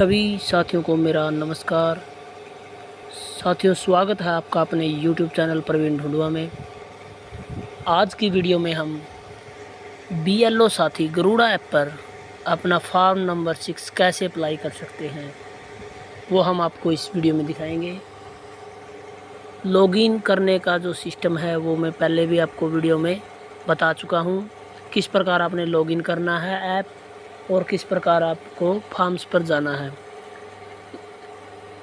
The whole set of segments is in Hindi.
सभी साथियों को मेरा नमस्कार। साथियों, स्वागत है आपका अपने YouTube चैनल प्रवीण ढूंढुआ में। आज की वीडियो में हम BLO साथी गरुड़ा ऐप पर अपना फॉर्म नंबर 6 कैसे अप्लाई कर सकते हैं, वो हम आपको इस वीडियो में दिखाएंगे। लॉगिन करने का जो सिस्टम है वो मैं पहले भी आपको वीडियो में बता चुका हूँ, किस प्रकार आपने लॉगिन करना है ऐप और किस प्रकार आपको फॉर्म्स पर जाना है।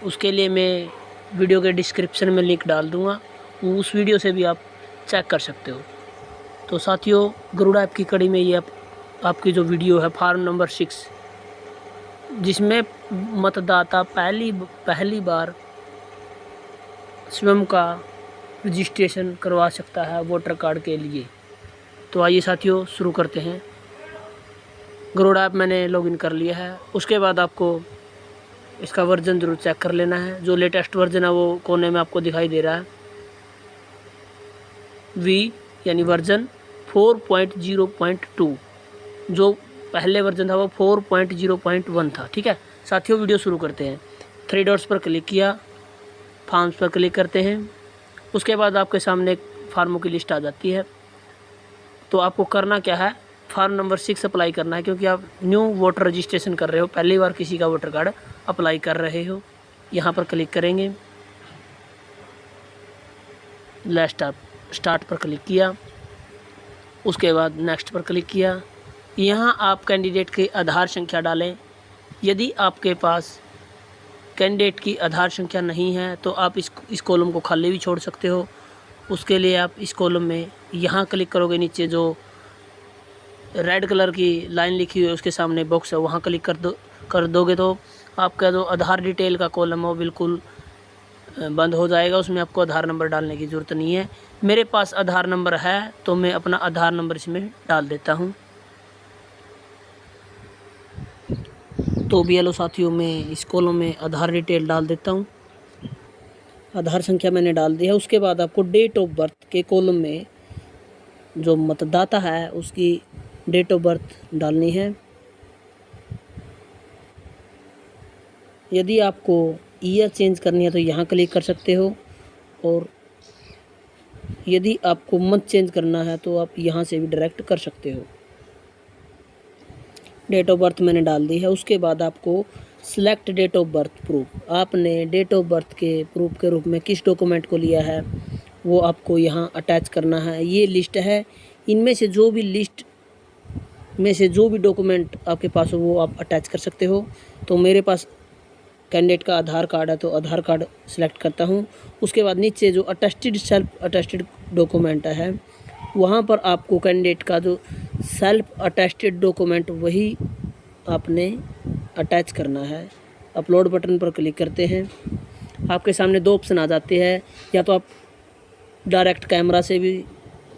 उसके लिए मैं वीडियो के डिस्क्रिप्शन में लिंक डाल दूँगा, उस वीडियो से भी आप चेक कर सकते हो। तो साथियों, गरुड़ा ऐप की कड़ी में ये आपकी जो वीडियो है फॉर्म नंबर 6, जिसमें मतदाता पहली बार स्वयं का रजिस्ट्रेशन करवा सकता है वोटर कार्ड के लिए। तो आइए साथियों, शुरू करते हैं। गरुड़ा ऐप मैंने लॉगिन कर लिया है। उसके बाद आपको इसका वर्जन ज़रूर चेक कर लेना है। जो लेटेस्ट वर्जन है वो कोने में आपको दिखाई दे रहा है, V यानी वर्जन 4.0.2। जो पहले वर्जन था वो 4.0.1 था। ठीक है साथियों, वीडियो शुरू करते हैं। 3 डॉट्स पर क्लिक किया, फॉर्म्स पर क्लिक करते हैं। उसके बाद आपके सामने एक फार्मों की लिस्ट आ जाती है। तो आपको करना क्या है, फॉर्म नंबर 6 अप्लाई करना है, क्योंकि आप न्यू वोटर रजिस्ट्रेशन कर रहे हो, पहली बार किसी का वोटर कार्ड अप्लाई कर रहे हो। यहाँ पर क्लिक करेंगे, लेट्स स्टार्ट पर क्लिक किया। उसके बाद नेक्स्ट पर क्लिक किया। यहाँ आप कैंडिडेट की आधार संख्या डालें। यदि आपके पास कैंडिडेट की आधार संख्या नहीं है तो आप इस कॉलम को खाली भी छोड़ सकते हो। उसके लिए आप इस कॉलम में यहाँ क्लिक करोगे, नीचे जो रेड कलर की लाइन लिखी हुई है उसके सामने बॉक्स है, वहाँ क्लिक कर दोगे तो आपका जो आधार डिटेल का कॉलम है वो बिल्कुल बंद हो जाएगा। उसमें आपको आधार नंबर डालने की ज़रूरत नहीं है। मेरे पास आधार नंबर है तो मैं अपना आधार नंबर इसमें डाल देता हूँ। तो BLO साथियों, में इस कॉलम में आधार डिटेल डाल देता हूँ। आधार संख्या मैंने डाल दी है। उसके बाद आपको डेट ऑफ बर्थ के कॉलम में जो मतदाता है उसकी डेट ऑफ बर्थ डालनी है। यदि आपको ईयर चेंज करनी है तो यहाँ क्लिक कर सकते हो, और यदि आपको मंथ चेंज करना है तो आप यहाँ से भी डायरेक्ट कर सकते हो। डेट ऑफ बर्थ मैंने डाल दी है। उसके बाद आपको select date of birth proof, आपने डेट ऑफ बर्थ के प्रूफ के रूप में किस डॉक्यूमेंट को लिया है वो आपको यहाँ अटैच करना है। ये लिस्ट है, इनमें से जो भी लिस्ट में से जो भी डॉक्यूमेंट आपके पास हो वो आप अटैच कर सकते हो। तो मेरे पास कैंडिडेट का आधार कार्ड है तो आधार कार्ड सेलेक्ट करता हूँ। उसके बाद नीचे जो अटेस्टेड सेल्फ अटेस्टेड डॉक्यूमेंट है वहाँ पर आपको कैंडिडेट का जो सेल्फ अटेस्टेड डॉक्यूमेंट वही आपने अटैच करना है। अपलोड बटन पर क्लिक करते हैं। आपके सामने 2 ऑप्शन आ जाते हैं, या तो आप डायरेक्ट कैमरा से भी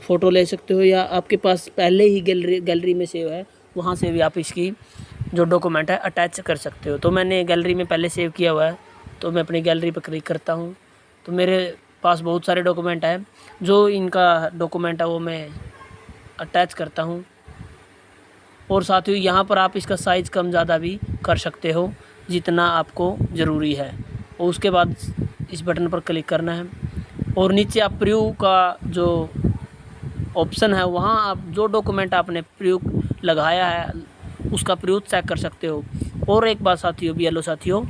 फ़ोटो ले सकते हो, या आपके पास पहले ही गैलरी में सेव है वहाँ से भी आप इसकी जो डॉक्यूमेंट है अटैच कर सकते हो। तो मैंने गैलरी में पहले सेव किया हुआ है तो मैं अपनी गैलरी पर क्लिक करता हूँ। तो मेरे पास बहुत सारे डॉक्यूमेंट हैं, जो इनका डॉक्यूमेंट है वो मैं अटैच करता हूँ। और साथ ही यहाँ पर आप इसका साइज़ कम ज़्यादा भी कर सकते हो जितना आपको ज़रूरी है। और उसके बाद इस बटन पर क्लिक करना है, और नीचे आप प्रीव्यू का जो ऑप्शन है वहाँ आप जो डॉक्यूमेंट आपने प्रीव्यू लगाया है उसका प्रीव्यू चेक कर सकते हो। और एक बात साथियों, BLO साथियों,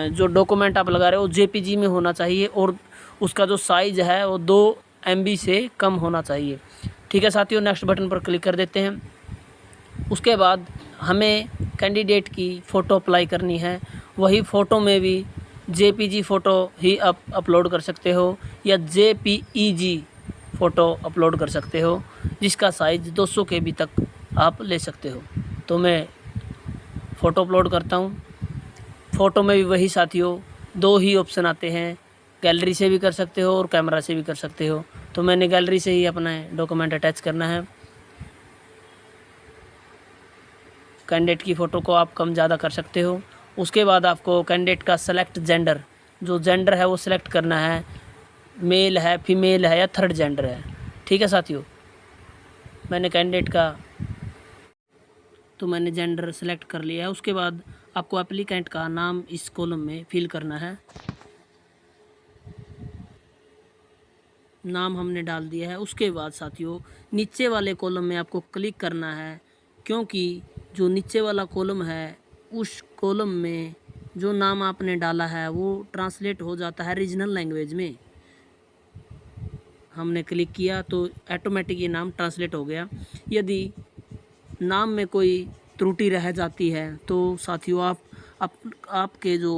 जो डॉक्यूमेंट आप लगा रहे हो JPG में होना चाहिए, और उसका जो साइज़ है वो 2 MB से कम होना चाहिए। ठीक है साथियों, नेक्स्ट बटन पर क्लिक कर देते हैं। उसके बाद हमें कैंडिडेट की फ़ोटो अप्लाई करनी है। वही फ़ोटो में भी JPG फ़ोटो ही आप अपलोड कर सकते हो, या JPEG फ़ोटो अपलोड कर सकते हो, जिसका साइज़ 200 KB तक आप ले सकते हो। तो मैं फ़ोटो अपलोड करता हूँ। फ़ोटो में भी वही साथियों 2 ही ऑप्शन आते हैं, गैलरी से भी कर सकते हो और कैमरा से भी कर सकते हो। तो मैंने गैलरी से ही अपना डॉक्यूमेंट अटैच करना है। कैंडिडेट की फ़ोटो को आप कम ज़्यादा कर सकते हो। उसके बाद आपको कैंडिडेट का सेलेक्ट जेंडर, जो जेंडर है वो सिलेक्ट करना है, मेल है, फीमेल है या थर्ड जेंडर है। ठीक है साथियों, मैंने कैंडिडेट का तो मैंने जेंडर सेलेक्ट कर लिया है। उसके बाद आपको एप्लीकेंट का नाम इस कॉलम में फिल करना है। नाम हमने डाल दिया है। उसके बाद साथियों नीचे वाले कॉलम में आपको क्लिक करना है, क्योंकि जो नीचे वाला कॉलम है उस कॉलम में जो नाम आपने डाला है वो ट्रांसलेट हो जाता है रीजनल लैंग्वेज में। हमने क्लिक किया तो ऑटोमेटिक ये नाम ट्रांसलेट हो गया। यदि नाम में कोई त्रुटि रह जाती है तो साथियों आपके जो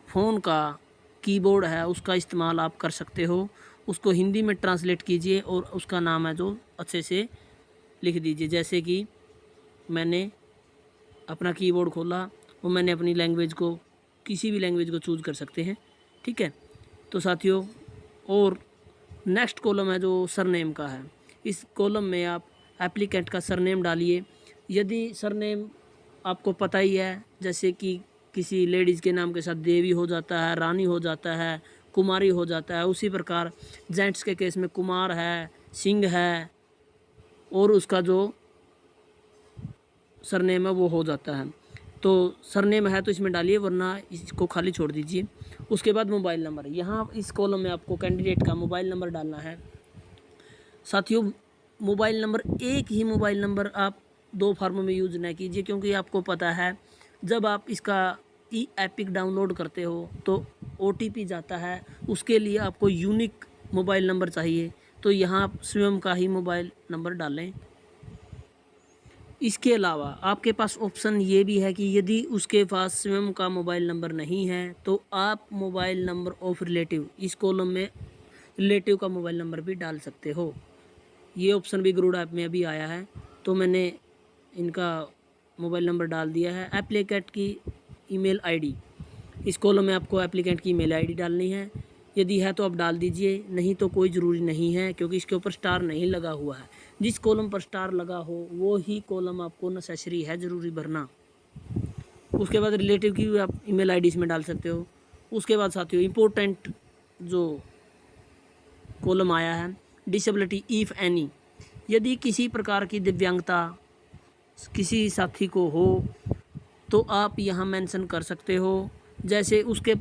फ़ोन का कीबोर्ड है उसका इस्तेमाल आप कर सकते हो। उसको हिंदी में ट्रांसलेट कीजिए और उसका नाम है जो अच्छे से लिख दीजिए। जैसे कि मैंने अपना कीबोर्ड खोला और मैंने अपनी लैंग्वेज को, किसी भी लैंग्वेज को चूज़ कर सकते हैं, ठीक है। तो साथियों और नेक्स्ट कॉलम है जो सरनेम का है। इस कॉलम में आप एप्लीकेंट का सरनेम डालिए। यदि सरनेम आपको पता ही है, जैसे कि किसी लेडीज़ के नाम के साथ देवी हो जाता है, रानी हो जाता है, कुमारी हो जाता है, उसी प्रकार जेंट्स के केस में कुमार है, सिंह है और उसका जो सरनेम है वो हो जाता है। तो सरनेम है तो इसमें डालिए, वरना इसको खाली छोड़ दीजिए। उसके बाद मोबाइल नंबर, यहाँ इस कॉलम में आपको कैंडिडेट का मोबाइल नंबर डालना है। साथियों मोबाइल नंबर, एक ही मोबाइल नंबर आप 2 फॉर्म में यूज़ ना कीजिए, क्योंकि आपको पता है जब आप इसका ई एपिक डाउनलोड करते हो तो OTP जाता है, उसके लिए आपको यूनिक मोबाइल नंबर चाहिए। तो यहाँ आप स्वयं का ही मोबाइल नंबर डालें। इसके अलावा आपके पास ऑप्शन ये भी है कि यदि उसके पास स्वयं का मोबाइल नंबर नहीं है तो आप मोबाइल नंबर ऑफ रिलेटिव, इस कॉलम में रिलेटिव का मोबाइल नंबर भी डाल सकते हो। ये ऑप्शन भी गरुड़ ऐप में अभी आया है, तो मैंने इनका मोबाइल नंबर डाल दिया है। एप्लीकेंट की ईमेल आईडी, इस कॉलम में आपको एप्लीकेंट की ईमेल आईडी डालनी है। यदि है तो आप डाल दीजिए, नहीं तो कोई ज़रूरी नहीं है, क्योंकि इसके ऊपर स्टार नहीं लगा हुआ है। जिस कॉलम पर स्टार लगा हो वो ही कॉलम आपको नेसेसरी है, ज़रूरी भरना। उसके बाद रिलेटिव की भी आप ईमेल आईडी इसमें डाल सकते हो। उसके बाद साथियों इम्पोर्टेंट जो कॉलम आया है, डिसेबिलिटी इफ़ एनी, यदि किसी प्रकार की दिव्यांगता किसी साथी को हो तो आप यहाँ मेंशन कर सकते हो। जैसे उसके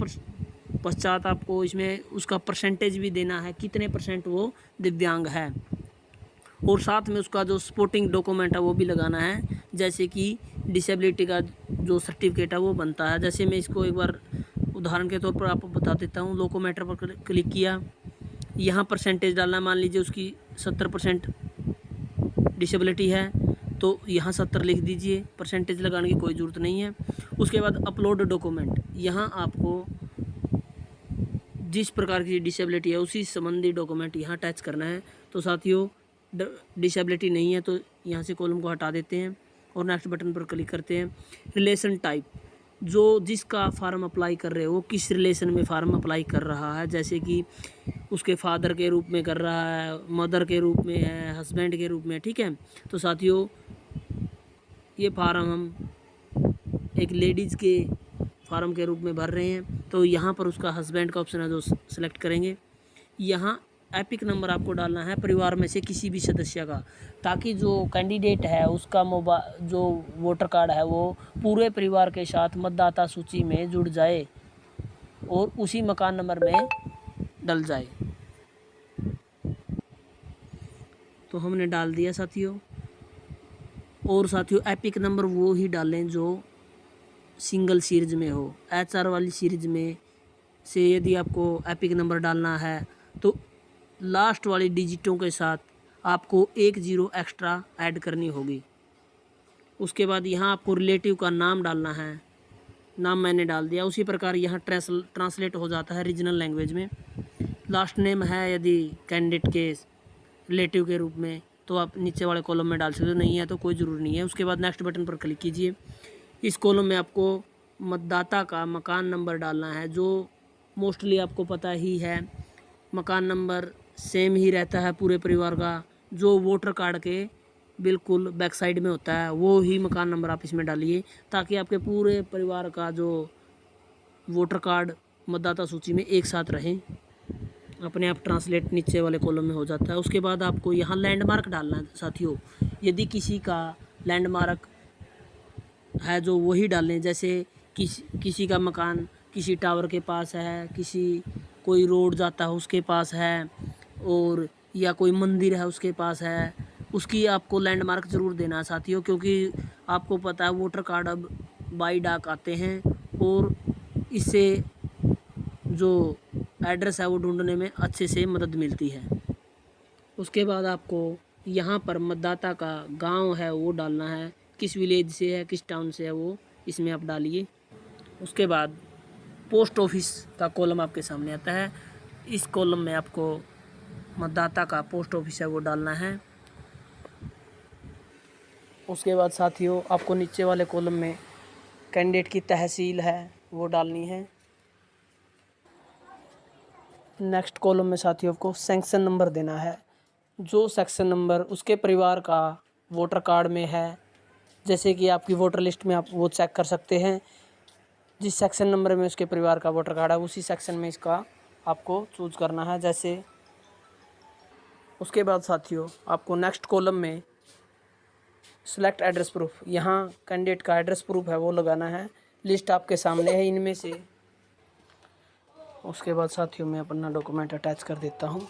पश्चात आपको इसमें उसका परसेंटेज भी देना है, कितने % वो दिव्यांग है, और साथ में उसका जो सपोर्टिंग डॉक्यूमेंट है वो भी लगाना है। जैसे कि डिसेबिलिटी का जो सर्टिफिकेट है वो बनता है। जैसे मैं इसको एक बार उदाहरण के तौर पर आपको बता देता हूँ। लोकोमेटर पर क्लिक किया, यहाँ परसेंटेज डालना, मान लीजिए उसकी 70% डिसेबिलिटी है तो यहाँ 70 लिख दीजिए, परसेंटेज लगाने की कोई ज़रूरत नहीं है। उसके बाद अपलोड डॉक्यूमेंट, यहाँ आपको जिस प्रकार की डिसेबिलिटी है उसी संबंधी डॉक्यूमेंट यहाँ अटैच करना है। तो साथियों डिसेबिलिटी नहीं है तो यहाँ से कॉलम को हटा देते हैं और नेक्स्ट बटन पर क्लिक करते हैं। रिलेशन टाइप, जो जिसका फार्म अप्लाई कर रहे हो किस रिलेशन में फार्म अप्लाई कर रहा है, जैसे कि उसके फादर के रूप में कर रहा है, मदर के रूप में है, हस्बैंड के रूप में, ठीक है। तो साथियों ये फार्म हम एक लेडीज़ के फार्म के रूप में भर रहे हैं, तो यहाँ पर उसका हस्बैंड का ऑप्शन है जो सेलेक्ट करेंगे। यहाँ एपिक नंबर आपको डालना है परिवार में से किसी भी सदस्य का, ताकि जो कैंडिडेट है उसका जो वोटर कार्ड है वो पूरे परिवार के साथ मतदाता सूची में जुड़ जाए और उसी मकान नंबर में डल जाए। तो हमने डाल दिया साथियों। और साथियों एपिक नंबर वो ही डालें जो सिंगल सीरीज में हो। HR वाली सीरीज में से यदि आपको एपिक नंबर डालना है तो लास्ट वाली डिजिटों के साथ आपको 1 0 एक्स्ट्रा ऐड करनी होगी। उसके बाद यहाँ आपको रिलेटिव का नाम डालना है, नाम मैंने डाल दिया। उसी प्रकार यहाँ ट्रांसलेट हो जाता है रीजनल लैंग्वेज में। लास्ट नेम है यदि कैंडिडेट के रिलेटिव के रूप में तो आप नीचे वाले कॉलम में डाल सकते हो, नहीं है तो कोई ज़रूरी नहीं है। उसके बाद नेक्स्ट बटन पर क्लिक कीजिए। इस कॉलम में आपको मतदाता का मकान नंबर डालना है, जो मोस्टली आपको पता ही है, मकान नंबर सेम ही रहता है पूरे परिवार का, जो वोटर कार्ड के बिल्कुल बैक साइड में होता है वो ही मकान नंबर आप इसमें डालिए, ताकि आपके पूरे परिवार का जो वोटर कार्ड मतदाता सूची में एक साथ रहें। अपने आप ट्रांसलेट नीचे वाले कॉलम में हो जाता है। उसके बाद आपको यहाँ लैंडमार्क डालना है साथियों। यदि किसी का लैंडमार्क है जो वही डालें। जैसे किसी का मकान किसी टावर के पास है, कोई रोड जाता है उसके पास है, और या कोई मंदिर है उसके पास है, उसकी आपको लैंडमार्क ज़रूर देना है साथियों, क्योंकि आपको पता है वोटर कार्ड अब बाई डाक आते हैं, और इससे जो एड्रेस है वो ढूंढने में अच्छे से मदद मिलती है। उसके बाद आपको यहाँ पर मतदाता का गांव है वो डालना है, किस विलेज से है, किस टाउन से है, वो इसमें आप डालिए। उसके बाद पोस्ट ऑफिस का कॉलम आपके सामने आता है। इस कॉलम में आपको मतदाता का पोस्ट ऑफिस है वो डालना है। उसके बाद साथियों आपको नीचे वाले कॉलम में कैंडिडेट की तहसील है वो डालनी है। नेक्स्ट कॉलम में साथियों आपको सेक्शन नंबर देना है। जो सेक्शन नंबर उसके परिवार का वोटर कार्ड में है, जैसे कि आपकी वोटर लिस्ट में आप वो चेक कर सकते हैं, जिस सेक्शन नंबर में उसके परिवार का वोटर कार्ड है उसी सेक्शन में इसका आपको चूज करना है। जैसे उसके बाद साथियों आपको नेक्स्ट कॉलम में सिलेक्ट एड्रेस प्रूफ, यहाँ कैंडिडेट का एड्रेस प्रूफ है वो लगाना है। लिस्ट आपके सामने है इनमें से। उसके बाद साथियों मैं अपना डॉक्यूमेंट अटैच कर देता हूँ।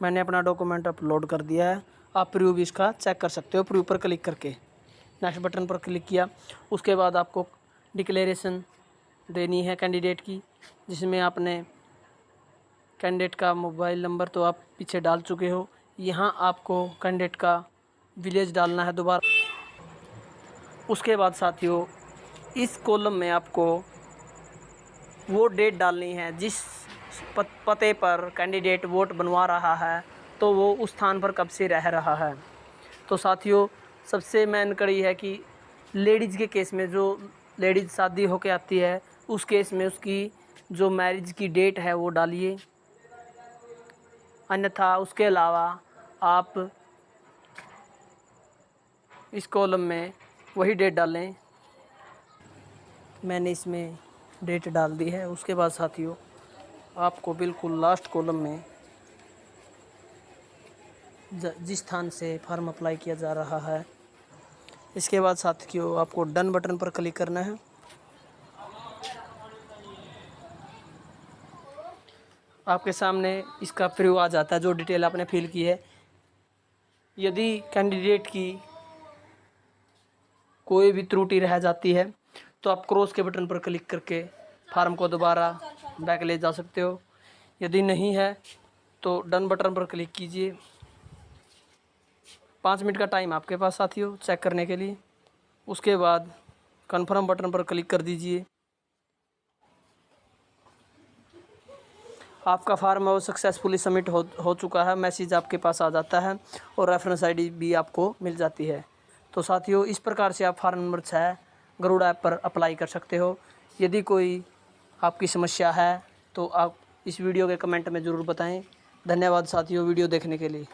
मैंने अपना डॉक्यूमेंट अपलोड कर दिया है। आप प्रूफ इसका चेक कर सकते हो प्रूफ पर क्लिक करके। नेक्स्ट बटन पर क्लिक किया। उसके बाद आपको डिक्लेरेशन देनी है कैंडिडेट की, जिसमें आपने कैंडिडेट का मोबाइल नंबर तो आप पीछे डाल चुके हो। यहाँ आपको कैंडिडेट का विलेज डालना है दोबारा। उसके बाद साथियों इस कॉलम में आपको वो डेट डालनी है जिस पते पर कैंडिडेट वोट बनवा रहा है, तो वो उस स्थान पर कब से रह रहा है। तो साथियों सबसे मेन कड़ी है कि लेडीज़ के केस में, जो लेडीज़ शादी होके आती है उस केस में उसकी जो मैरिज की डेट है वो डालिए। अन्यथा उसके अलावा आप इस कॉलम में वही डेट डालें। मैंने इसमें डेट डाल दी है। उसके बाद साथियों आपको बिल्कुल लास्ट कॉलम में जिस स्थान से फॉर्म अप्लाई किया जा रहा है, इसके बाद साथियों आपको डन बटन पर क्लिक करना है। आपके सामने इसका प्रूफ आ जाता है जो डिटेल आपने फिल की है। यदि कैंडिडेट की कोई भी त्रुटि रह जाती है तो आप क्रॉस के बटन पर क्लिक करके फार्म को दोबारा बैक ले जा सकते हो। यदि नहीं है तो डन बटन पर क्लिक कीजिए। 5 मिनट का टाइम आपके पास साथियों चेक करने के लिए। उसके बाद कन्फर्म बटन पर क्लिक कर दीजिए। आपका फार्म है वो सक्सेसफुली सबमिट हो चुका है, मैसेज आपके पास आ जाता है और रेफरेंस आईडी भी आपको मिल जाती है। तो साथियों इस प्रकार से आप फार्म नंबर 6 गरुड़ ऐप पर अप्लाई कर सकते हो। यदि कोई आपकी समस्या है तो आप इस वीडियो के कमेंट में ज़रूर बताएं। धन्यवाद साथियों वीडियो देखने के लिए।